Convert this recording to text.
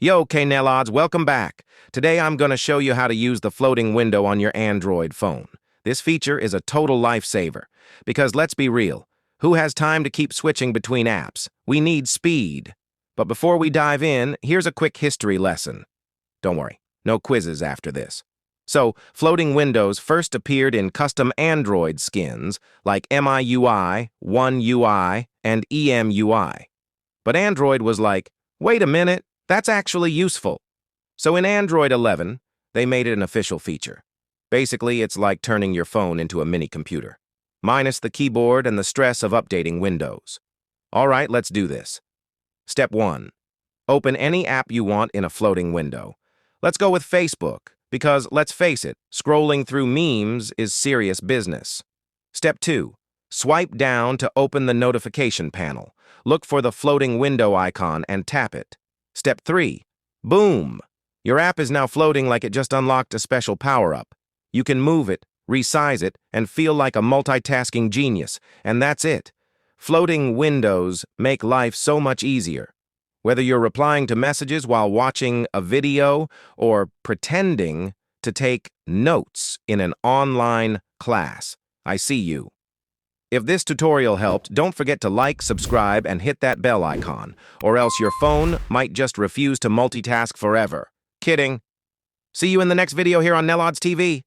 Yo, K-Nellods, welcome back. Today I'm going to show you how to use the floating window on your Android phone. This feature is a total lifesaver, because let's be real, who has time to keep switching between apps? We need speed. But before we dive in, here's a quick history lesson. Don't worry, no quizzes after this. So, floating windows first appeared in custom Android skins like MIUI, One UI, and EMUI. But Android was like, wait a minute, that's actually useful. So in Android 11, they made it an official feature. Basically, it's like turning your phone into a mini computer, minus the keyboard and the stress of updating Windows. All right, let's do this. Step 1. Open any app you want in a floating window. Let's go with Facebook, because let's face it, scrolling through memes is serious business. Step 2. Swipe down to open the notification panel. Look for the floating window icon and tap it. Step 3. Boom! Your app is now floating like it just unlocked a special power-up. You can move it, resize it, and feel like a multitasking genius, and that's it. Floating windows make life so much easier. Whether you're replying to messages while watching a video or pretending to take notes in an online class, I see you. If this tutorial helped, don't forget to like, subscribe, and hit that bell icon, or else your phone might just refuse to multitask forever. Kidding. See you in the next video here on Nellods TV.